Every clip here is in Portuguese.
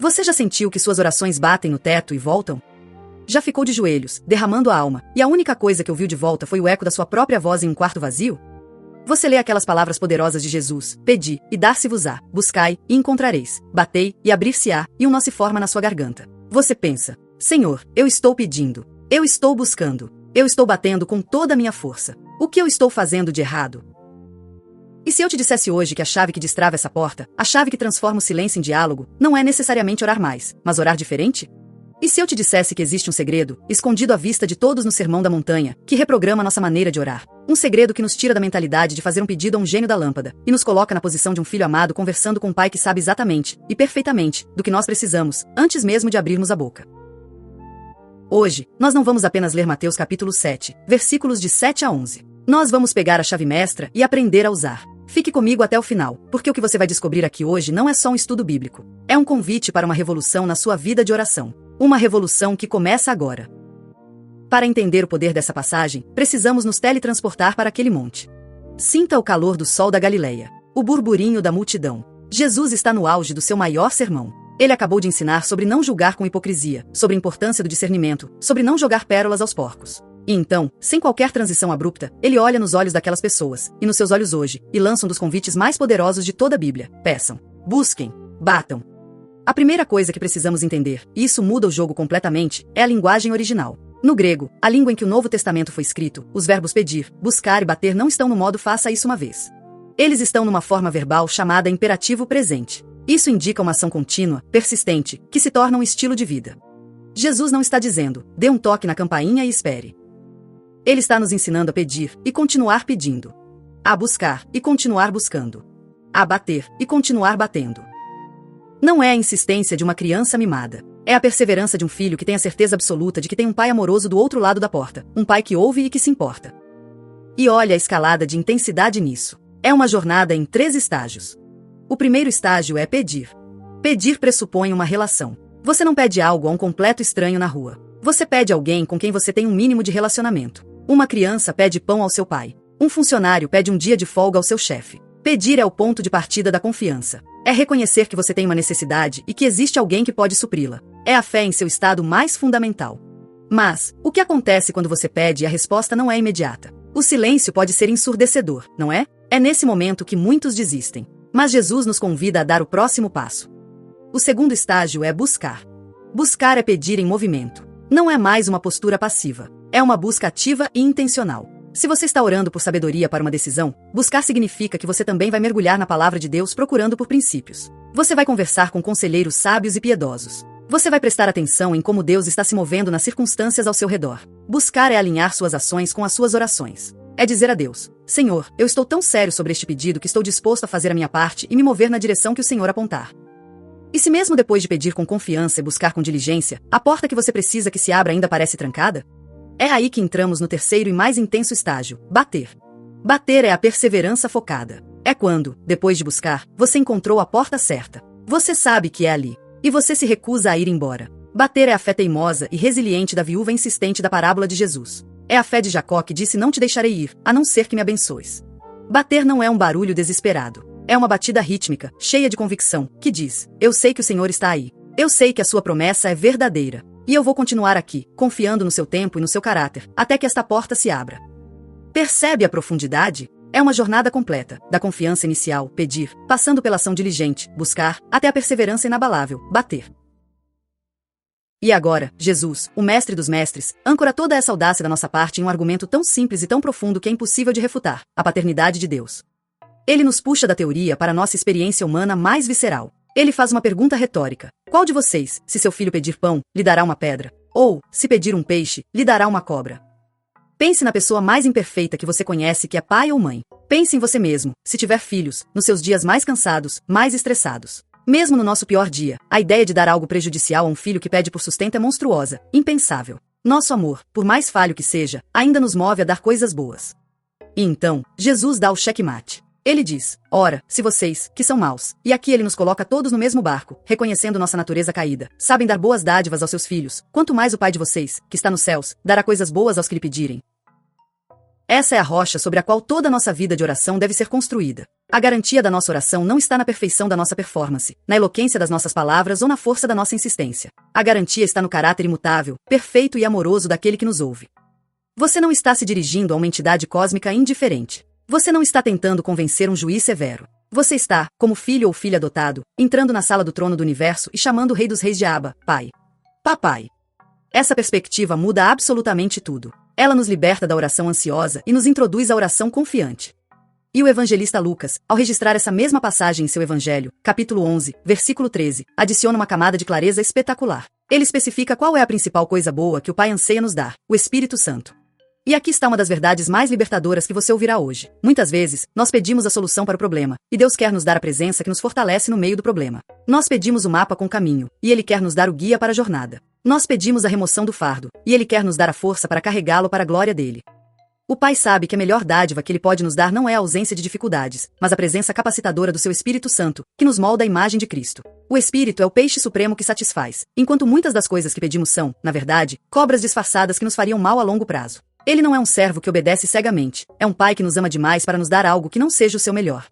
Você já sentiu que suas orações batem no teto e voltam? Já ficou de joelhos, derramando a alma, e a única coisa que ouviu de volta foi o eco da sua própria voz em um quarto vazio? Você lê aquelas palavras poderosas de Jesus: pedi, e dar-se-vos-á, buscai, e encontrareis, batei, e abrir-se-á, e um nó se forma na sua garganta. Você pensa: Senhor, eu estou pedindo, eu estou buscando, eu estou batendo com toda a minha força. O que eu estou fazendo de errado? E se eu te dissesse hoje que a chave que destrava essa porta, a chave que transforma o silêncio em diálogo, não é necessariamente orar mais, mas orar diferente? E se eu te dissesse que existe um segredo, escondido à vista de todos no Sermão da Montanha, que reprograma nossa maneira de orar? Um segredo que nos tira da mentalidade de fazer um pedido a um gênio da lâmpada, e nos coloca na posição de um filho amado conversando com um pai que sabe exatamente, e perfeitamente, do que nós precisamos, antes mesmo de abrirmos a boca. Hoje, nós não vamos apenas ler Mateus capítulo 7, versículos de 7 a 11. Nós vamos pegar a chave mestra e aprender a usar. Fique comigo até o final, porque o que você vai descobrir aqui hoje não é só um estudo bíblico. É um convite para uma revolução na sua vida de oração. Uma revolução que começa agora. Para entender o poder dessa passagem, precisamos nos teletransportar para aquele monte. Sinta o calor do sol da Galileia, o burburinho da multidão. Jesus está no auge do seu maior sermão. Ele acabou de ensinar sobre não julgar com hipocrisia, sobre a importância do discernimento, sobre não jogar pérolas aos porcos. E então, sem qualquer transição abrupta, ele olha nos olhos daquelas pessoas, e nos seus olhos hoje, e lança um dos convites mais poderosos de toda a Bíblia: peçam, busquem, batam. A primeira coisa que precisamos entender, e isso muda o jogo completamente, é a linguagem original. No grego, a língua em que o Novo Testamento foi escrito, os verbos pedir, buscar e bater não estão no modo faça isso uma vez. Eles estão numa forma verbal chamada imperativo presente. Isso indica uma ação contínua, persistente, que se torna um estilo de vida. Jesus não está dizendo: dê um toque na campainha e espere. Ele está nos ensinando a pedir e continuar pedindo. A buscar e continuar buscando. A bater e continuar batendo. Não é a insistência de uma criança mimada. É a perseverança de um filho que tem a certeza absoluta de que tem um pai amoroso do outro lado da porta. Um pai que ouve e que se importa. E olha a escalada de intensidade nisso. É uma jornada em 3 estágios. O primeiro estágio é pedir. Pedir pressupõe uma relação. Você não pede algo a um completo estranho na rua. Você pede a alguém com quem você tem um mínimo de relacionamento. Uma criança pede pão ao seu pai. Um funcionário pede um dia de folga ao seu chefe. Pedir é o ponto de partida da confiança. É reconhecer que você tem uma necessidade e que existe alguém que pode supri-la. É a fé em seu estado mais fundamental. Mas, o que acontece quando você pede e a resposta não é imediata? O silêncio pode ser ensurdecedor, não é? É nesse momento que muitos desistem. Mas Jesus nos convida a dar o próximo passo. O segundo estágio é buscar. Buscar é pedir em movimento. Não é mais uma postura passiva. É uma busca ativa e intencional. Se você está orando por sabedoria para uma decisão, buscar significa que você também vai mergulhar na palavra de Deus procurando por princípios. Você vai conversar com conselheiros sábios e piedosos. Você vai prestar atenção em como Deus está se movendo nas circunstâncias ao seu redor. Buscar é alinhar suas ações com as suas orações. É dizer a Deus: Senhor, eu estou tão sério sobre este pedido que estou disposto a fazer a minha parte e me mover na direção que o Senhor apontar. E se mesmo depois de pedir com confiança e buscar com diligência, a porta que você precisa que se abra ainda parece trancada? É aí que entramos no terceiro e mais intenso estágio: bater. Bater é a perseverança focada. É quando, depois de buscar, você encontrou a porta certa. Você sabe que é ali. E você se recusa a ir embora. Bater é a fé teimosa e resiliente da viúva insistente da parábola de Jesus. É a fé de Jacó que disse: não te deixarei ir, a não ser que me abençoes. Bater não é um barulho desesperado. É uma batida rítmica, cheia de convicção, que diz: eu sei que o Senhor está aí. Eu sei que a sua promessa é verdadeira. E eu vou continuar aqui, confiando no seu tempo e no seu caráter, até que esta porta se abra. Percebe a profundidade? É uma jornada completa, da confiança inicial, pedir, passando pela ação diligente, buscar, até a perseverança inabalável, bater. E agora, Jesus, o mestre dos mestres, âncora toda essa audácia da nossa parte em um argumento tão simples e tão profundo que é impossível de refutar: a paternidade de Deus. Ele nos puxa da teoria para a nossa experiência humana mais visceral. Ele faz uma pergunta retórica: qual de vocês, se seu filho pedir pão, lhe dará uma pedra? Ou, se pedir um peixe, lhe dará uma cobra? Pense na pessoa mais imperfeita que você conhece, que é pai ou mãe. Pense em você mesmo, se tiver filhos, nos seus dias mais cansados, mais estressados. Mesmo no nosso pior dia, a ideia de dar algo prejudicial a um filho que pede por sustento é monstruosa, impensável. Nosso amor, por mais falho que seja, ainda nos move a dar coisas boas. E então, Jesus dá o checkmate. Ele diz: ora, se vocês, que são maus, e aqui ele nos coloca todos no mesmo barco, reconhecendo nossa natureza caída, sabem dar boas dádivas aos seus filhos, quanto mais o Pai de vocês, que está nos céus, dará coisas boas aos que lhe pedirem. Essa é a rocha sobre a qual toda a nossa vida de oração deve ser construída. A garantia da nossa oração não está na perfeição da nossa performance, na eloquência das nossas palavras ou na força da nossa insistência. A garantia está no caráter imutável, perfeito e amoroso daquele que nos ouve. Você não está se dirigindo a uma entidade cósmica indiferente. Você não está tentando convencer um juiz severo. Você está, como filho ou filha adotado, entrando na sala do trono do universo e chamando o Rei dos Reis de Abba, Pai. Papai. Essa perspectiva muda absolutamente tudo. Ela nos liberta da oração ansiosa e nos introduz à oração confiante. E o evangelista Lucas, ao registrar essa mesma passagem em seu evangelho, capítulo 11, versículo 13, adiciona uma camada de clareza espetacular. Ele especifica qual é a principal coisa boa que o Pai anseia nos dar: o Espírito Santo. E aqui está uma das verdades mais libertadoras que você ouvirá hoje. Muitas vezes, nós pedimos a solução para o problema, e Deus quer nos dar a presença que nos fortalece no meio do problema. Nós pedimos o mapa com o caminho, e Ele quer nos dar o guia para a jornada. Nós pedimos a remoção do fardo, e Ele quer nos dar a força para carregá-lo para a glória dele. O Pai sabe que a melhor dádiva que Ele pode nos dar não é a ausência de dificuldades, mas a presença capacitadora do seu Espírito Santo, que nos molda à imagem de Cristo. O Espírito é o peixe supremo que satisfaz, enquanto muitas das coisas que pedimos são, na verdade, cobras disfarçadas que nos fariam mal a longo prazo. Ele não é um servo que obedece cegamente, é um pai que nos ama demais para nos dar algo que não seja o seu melhor.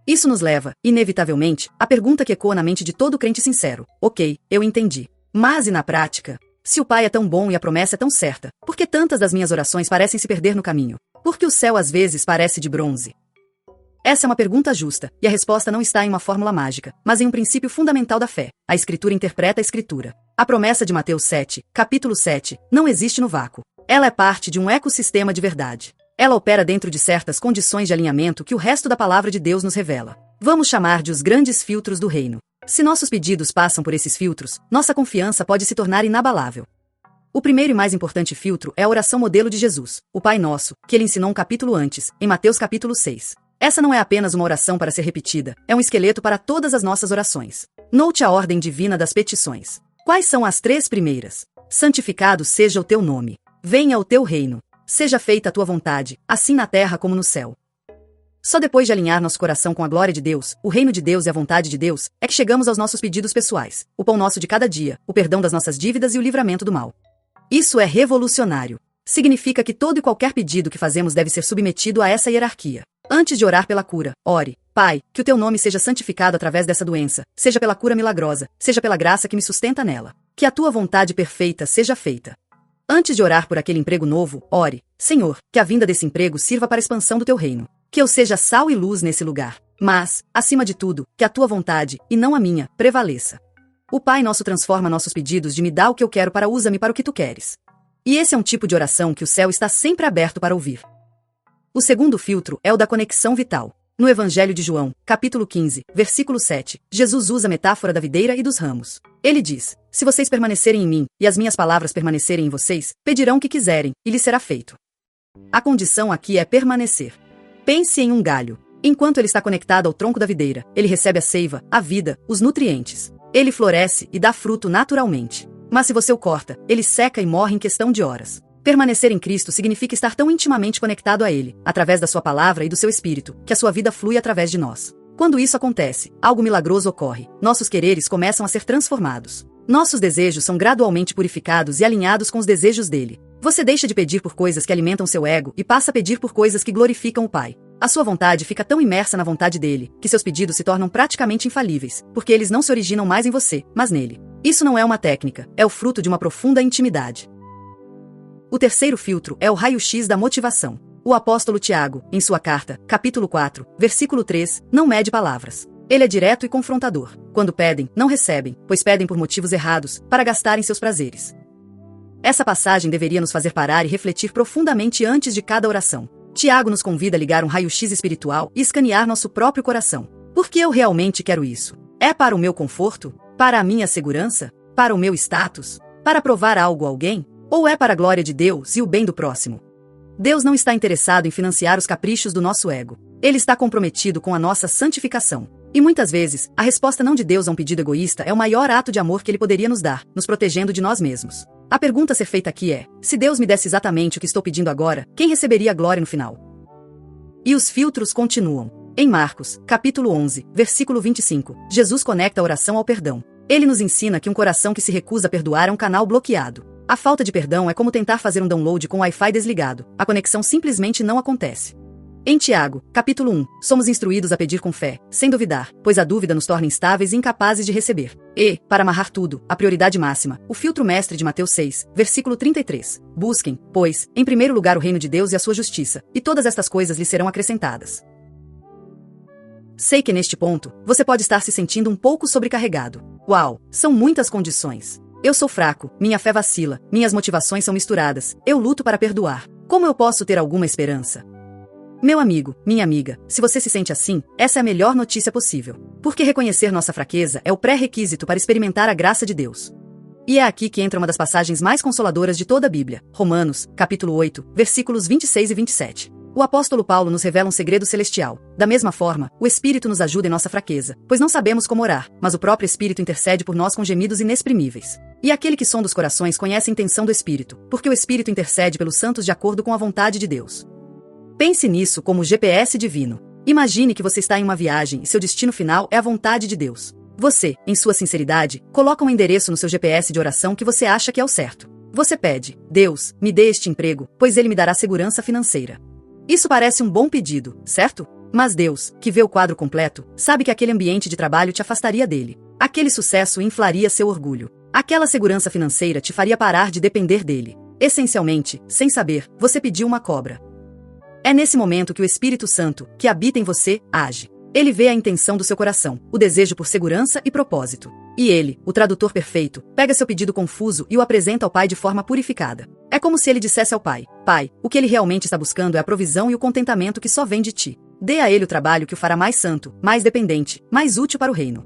Isso nos leva, inevitavelmente, à pergunta que ecoa na mente de todo crente sincero: ok, eu entendi. Mas e na prática? Se o Pai é tão bom e a promessa é tão certa, por que tantas das minhas orações parecem se perder no caminho? Por que o céu às vezes parece de bronze? Essa é uma pergunta justa, e a resposta não está em uma fórmula mágica, mas em um princípio fundamental da fé. A Escritura interpreta a Escritura. A promessa de Mateus 7, capítulo 7, não existe no vácuo. Ela é parte de um ecossistema de verdade. Ela opera dentro de certas condições de alinhamento que o resto da palavra de Deus nos revela. Vamos chamar de os grandes filtros do reino. Se nossos pedidos passam por esses filtros, nossa confiança pode se tornar inabalável. O primeiro e mais importante filtro é a oração modelo de Jesus, o Pai Nosso, que ele ensinou um capítulo antes, em Mateus capítulo 6. Essa não é apenas uma oração para ser repetida, é um esqueleto para todas as nossas orações. Note a ordem divina das petições. Quais são as 3 primeiras? Santificado seja o teu nome. Venha o teu reino. Seja feita a tua vontade, assim na terra como no céu. Só depois de alinhar nosso coração com a glória de Deus, o reino de Deus e a vontade de Deus, é que chegamos aos nossos pedidos pessoais, o pão nosso de cada dia, o perdão das nossas dívidas e o livramento do mal. Isso é revolucionário. Significa que todo e qualquer pedido que fazemos deve ser submetido a essa hierarquia. Antes de orar pela cura, ore: Pai, que o teu nome seja santificado através dessa doença, seja pela cura milagrosa, seja pela graça que me sustenta nela. Que a tua vontade perfeita seja feita. Antes de orar por aquele emprego novo, ore: Senhor, que a vinda desse emprego sirva para a expansão do teu reino. Que eu seja sal e luz nesse lugar. Mas, acima de tudo, que a tua vontade, e não a minha, prevaleça. O Pai Nosso transforma nossos pedidos de me dá o que eu quero para usa-me para o que tu queres. E esse é um tipo de oração que o céu está sempre aberto para ouvir. O segundo filtro é o da conexão vital. No Evangelho de João, capítulo 15, versículo 7, Jesus usa a metáfora da videira e dos ramos. Ele diz: se vocês permanecerem em mim, e as minhas palavras permanecerem em vocês, pedirão o que quiserem, e lhes será feito. A condição aqui é permanecer. Pense em um galho. Enquanto ele está conectado ao tronco da videira, ele recebe a seiva, a vida, os nutrientes. Ele floresce e dá fruto naturalmente. Mas se você o corta, ele seca e morre em questão de horas. Permanecer em Cristo significa estar tão intimamente conectado a Ele, através da sua palavra e do seu Espírito, que a sua vida flui através de nós. Quando isso acontece, algo milagroso ocorre. Nossos quereres começam a ser transformados. Nossos desejos são gradualmente purificados e alinhados com os desejos dele. Você deixa de pedir por coisas que alimentam seu ego e passa a pedir por coisas que glorificam o Pai. A sua vontade fica tão imersa na vontade dele, que seus pedidos se tornam praticamente infalíveis, porque eles não se originam mais em você, mas nele. Isso não é uma técnica, é o fruto de uma profunda intimidade. O terceiro filtro é o raio-x da motivação. O apóstolo Tiago, em sua carta, capítulo 4, versículo 3, não mede palavras. Ele é direto e confrontador. Quando pedem, não recebem, pois pedem por motivos errados, para gastarem seus prazeres. Essa passagem deveria nos fazer parar e refletir profundamente antes de cada oração. Tiago nos convida a ligar um raio-x espiritual e escanear nosso próprio coração. Por que eu realmente quero isso? É para o meu conforto? Para a minha segurança? Para o meu status? Para provar algo a alguém? Ou é para a glória de Deus e o bem do próximo? Deus não está interessado em financiar os caprichos do nosso ego. Ele está comprometido com a nossa santificação. E muitas vezes, a resposta não de Deus a um pedido egoísta é o maior ato de amor que ele poderia nos dar, nos protegendo de nós mesmos. A pergunta a ser feita aqui é: se Deus me desse exatamente o que estou pedindo agora, quem receberia a glória no final? E os filtros continuam. Em Marcos, capítulo 11, versículo 25, Jesus conecta a oração ao perdão. Ele nos ensina que um coração que se recusa a perdoar é um canal bloqueado. A falta de perdão é como tentar fazer um download com o Wi-Fi desligado. A conexão simplesmente não acontece. Em Tiago, capítulo 1, somos instruídos a pedir com fé, sem duvidar, pois a dúvida nos torna instáveis e incapazes de receber. E, para amarrar tudo, a prioridade máxima, o filtro mestre de Mateus 6, versículo 33. Busquem, pois, em primeiro lugar o reino de Deus e a sua justiça, e todas estas coisas lhe serão acrescentadas. Sei que neste ponto, você pode estar se sentindo um pouco sobrecarregado. Uau, são muitas condições. Eu sou fraco, minha fé vacila, minhas motivações são misturadas, eu luto para perdoar. Como eu posso ter alguma esperança? Meu amigo, minha amiga, se você se sente assim, essa é a melhor notícia possível. Porque reconhecer nossa fraqueza é o pré-requisito para experimentar a graça de Deus. E é aqui que entra uma das passagens mais consoladoras de toda a Bíblia, Romanos, capítulo 8, versículos 26 e 27. O apóstolo Paulo nos revela um segredo celestial. Da mesma forma, o Espírito nos ajuda em nossa fraqueza, pois não sabemos como orar, mas o próprio Espírito intercede por nós com gemidos inexprimíveis. E aquele que sonda os corações conhece a intenção do Espírito, porque o Espírito intercede pelos santos de acordo com a vontade de Deus. Pense nisso como GPS divino. Imagine que você está em uma viagem e seu destino final é a vontade de Deus. Você, em sua sinceridade, coloca um endereço no seu GPS de oração que você acha que é o certo. Você pede: Deus, me dê este emprego, pois ele me dará segurança financeira. Isso parece um bom pedido, certo? Mas Deus, que vê o quadro completo, sabe que aquele ambiente de trabalho te afastaria dele. Aquele sucesso inflaria seu orgulho. Aquela segurança financeira te faria parar de depender dele. Essencialmente, sem saber, você pediu uma cobra. É nesse momento que o Espírito Santo, que habita em você, age. Ele vê a intenção do seu coração, o desejo por segurança e propósito. E ele, o tradutor perfeito, pega seu pedido confuso e o apresenta ao Pai de forma purificada. É como se ele dissesse ao Pai: Pai, o que ele realmente está buscando é a provisão e o contentamento que só vem de ti. Dê a ele o trabalho que o fará mais santo, mais dependente, mais útil para o reino.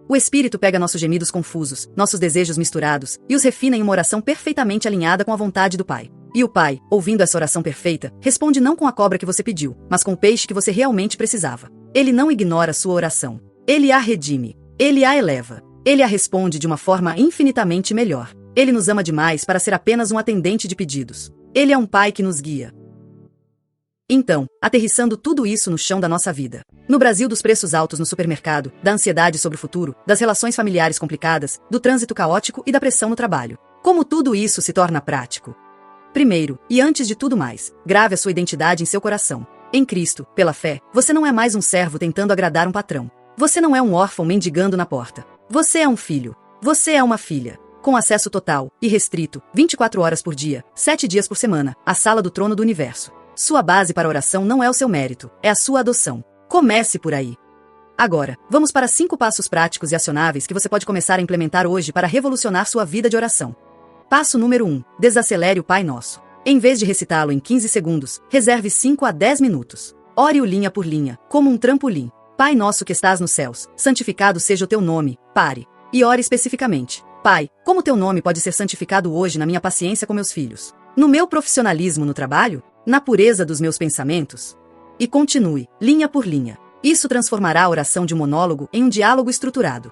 O Espírito pega nossos gemidos confusos, nossos desejos misturados, e os refina em uma oração perfeitamente alinhada com a vontade do Pai. E o Pai, ouvindo essa oração perfeita, responde não com a cobra que você pediu, mas com o peixe que você realmente precisava. Ele não ignora sua oração. Ele a redime. Ele a eleva. Ele a responde de uma forma infinitamente melhor. Ele nos ama demais para ser apenas um atendente de pedidos. Ele é um Pai que nos guia. Então, aterrissando tudo isso no chão da nossa vida. No Brasil dos preços altos no supermercado, da ansiedade sobre o futuro, das relações familiares complicadas, do trânsito caótico e da pressão no trabalho. Como tudo isso se torna prático? Primeiro, e antes de tudo mais, grave a sua identidade em seu coração. Em Cristo, pela fé, você não é mais um servo tentando agradar um patrão. Você não é um órfão mendigando na porta. Você é um filho. Você é uma filha. Com acesso total, irrestrito, 24 horas por dia, 7 dias por semana, à sala do trono do universo. Sua base para a oração não é o seu mérito, é a sua adoção. Comece por aí. Agora, vamos para 5 passos práticos e acionáveis que você pode começar a implementar hoje para revolucionar sua vida de oração. Passo número 1. Desacelere o Pai Nosso. Em vez de recitá-lo em 15 segundos, reserve 5 a 10 minutos. Ore-o linha por linha, como um trampolim. Pai nosso que estás nos céus, santificado seja o teu nome. Pare. E ore especificamente. Pai, como teu nome pode ser santificado hoje na minha paciência com meus filhos? No meu profissionalismo no trabalho? Na pureza dos meus pensamentos? E continue, linha por linha. Isso transformará a oração de um monólogo em um diálogo estruturado.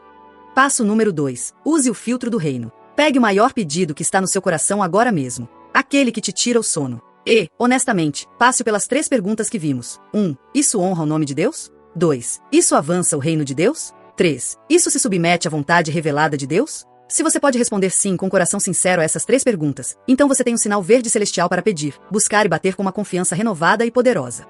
Passo número 2. Use o filtro do reino. Pegue o maior pedido que está no seu coração agora mesmo. Aquele que te tira o sono. E, honestamente, passe pelas 3 perguntas que vimos. 1. Isso honra o nome de Deus? 2. Isso avança o reino de Deus? 3. Isso se submete à vontade revelada de Deus? Se você pode responder sim com um coração sincero a essas 3 perguntas, então você tem um sinal verde celestial para pedir, buscar e bater com uma confiança renovada e poderosa.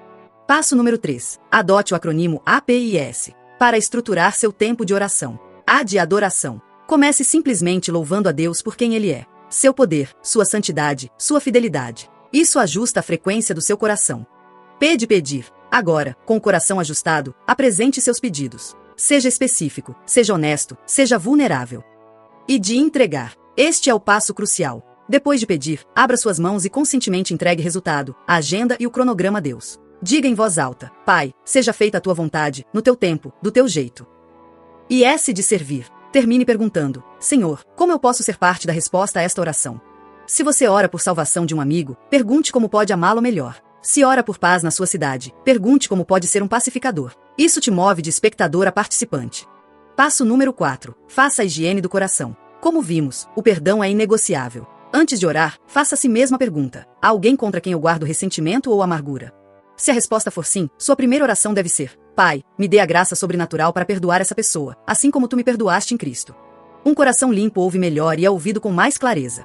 Passo número 3. Adote o acrônimo APIS para estruturar seu tempo de oração. A de adoração. Comece simplesmente louvando a Deus por quem Ele é. Seu poder, sua santidade, sua fidelidade. Isso ajusta a frequência do seu coração. P de pedir. Agora, com o coração ajustado, apresente seus pedidos. Seja específico, seja honesto, seja vulnerável. E de entregar. Este é o passo crucial. Depois de pedir, abra suas mãos e conscientemente entregue resultado, a agenda e o cronograma a Deus. Diga em voz alta: Pai, seja feita a tua vontade, no teu tempo, do teu jeito. E S de servir. Termine perguntando: Senhor, como eu posso ser parte da resposta a esta oração? Se você ora por salvação de um amigo, pergunte como pode amá-lo melhor. Se ora por paz na sua cidade, pergunte como pode ser um pacificador. Isso te move de espectador a participante. Passo número 4. Faça a higiene do coração. Como vimos, o perdão é inegociável. Antes de orar, faça a si mesma a pergunta: há alguém contra quem eu guardo ressentimento ou amargura? Se a resposta for sim, sua primeira oração deve ser: Pai, me dê a graça sobrenatural para perdoar essa pessoa, assim como tu me perdoaste em Cristo. Um coração limpo ouve melhor e é ouvido com mais clareza.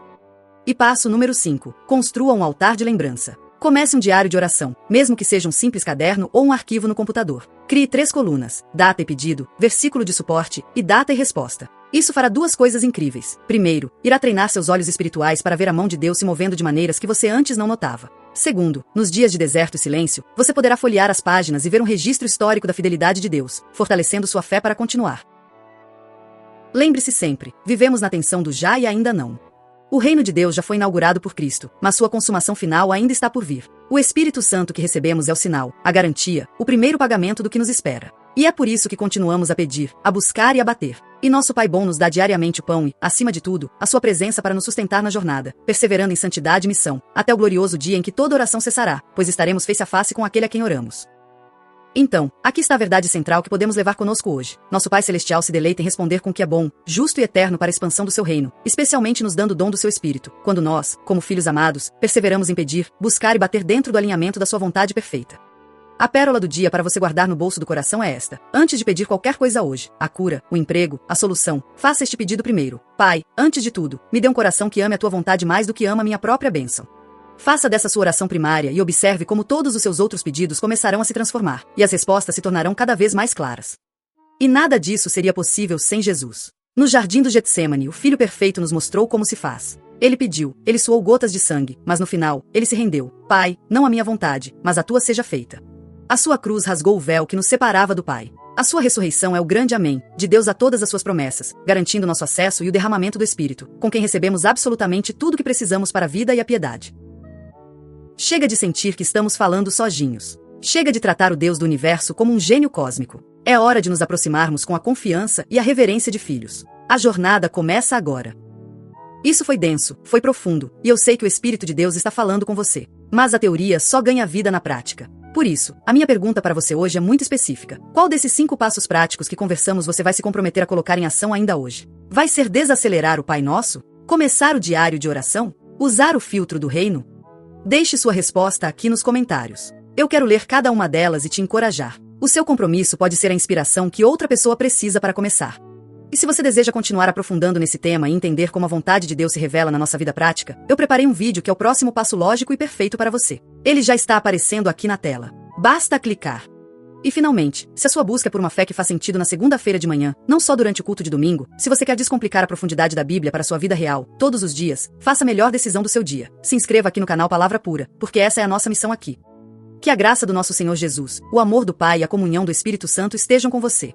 E passo número 5. Construa um altar de lembrança. Comece um diário de oração, mesmo que seja um simples caderno ou um arquivo no computador. Crie 3 colunas: data e pedido, versículo de suporte e data e resposta. Isso fará 2 coisas incríveis. Primeiro, irá treinar seus olhos espirituais para ver a mão de Deus se movendo de maneiras que você antes não notava. Segundo, nos dias de deserto e silêncio, você poderá folhear as páginas e ver um registro histórico da fidelidade de Deus, fortalecendo sua fé para continuar. Lembre-se sempre, vivemos na tensão do já e ainda não. O reino de Deus já foi inaugurado por Cristo, mas sua consumação final ainda está por vir. O Espírito Santo que recebemos é o sinal, a garantia, o primeiro pagamento do que nos espera. E é por isso que continuamos a pedir, a buscar e a bater. E nosso Pai bom nos dá diariamente o pão e, acima de tudo, a sua presença para nos sustentar na jornada, perseverando em santidade e missão, até o glorioso dia em que toda oração cessará, pois estaremos face a face com aquele a quem oramos. Então, aqui está a verdade central que podemos levar conosco hoje. Nosso Pai Celestial se deleita em responder com o que é bom, justo e eterno para a expansão do seu reino, especialmente nos dando o dom do seu Espírito, quando nós, como filhos amados, perseveramos em pedir, buscar e bater dentro do alinhamento da sua vontade perfeita. A pérola do dia para você guardar no bolso do coração é esta: antes de pedir qualquer coisa hoje, a cura, o emprego, a solução, faça este pedido primeiro. Pai, antes de tudo, me dê um coração que ame a tua vontade mais do que ama a minha própria bênção. Faça dessa sua oração primária e observe como todos os seus outros pedidos começarão a se transformar, e as respostas se tornarão cada vez mais claras. E nada disso seria possível sem Jesus. No jardim do Getsêmani, o Filho Perfeito nos mostrou como se faz. Ele pediu, ele suou gotas de sangue, mas no final, ele se rendeu. Pai, não a minha vontade, mas a tua seja feita. A sua cruz rasgou o véu que nos separava do Pai. A sua ressurreição é o grande amém, de Deus a todas as suas promessas, garantindo nosso acesso e o derramamento do Espírito, com quem recebemos absolutamente tudo o que precisamos para a vida e a piedade. Chega de sentir que estamos falando sozinhos. Chega de tratar o Deus do universo como um gênio cósmico. É hora de nos aproximarmos com a confiança e a reverência de filhos. A jornada começa agora. Isso foi denso, foi profundo, e eu sei que o Espírito de Deus está falando com você. Mas a teoria só ganha vida na prática. Por isso, a minha pergunta para você hoje é muito específica. Qual desses 5 passos práticos que conversamos você vai se comprometer a colocar em ação ainda hoje? Vai ser desacelerar o Pai Nosso? Começar o diário de oração? Usar o filtro do reino? Deixe sua resposta aqui nos comentários. Eu quero ler cada uma delas e te encorajar. O seu compromisso pode ser a inspiração que outra pessoa precisa para começar. E se você deseja continuar aprofundando nesse tema e entender como a vontade de Deus se revela na nossa vida prática, eu preparei um vídeo que é o próximo passo lógico e perfeito para você. Ele já está aparecendo aqui na tela. Basta clicar. E finalmente, se a sua busca é por uma fé que faz sentido na segunda-feira de manhã, não só durante o culto de domingo, se você quer descomplicar a profundidade da Bíblia para a sua vida real, todos os dias, faça a melhor decisão do seu dia. Se inscreva aqui no canal Palavra Pura, porque essa é a nossa missão aqui. Que a graça do nosso Senhor Jesus, o amor do Pai e a comunhão do Espírito Santo estejam com você.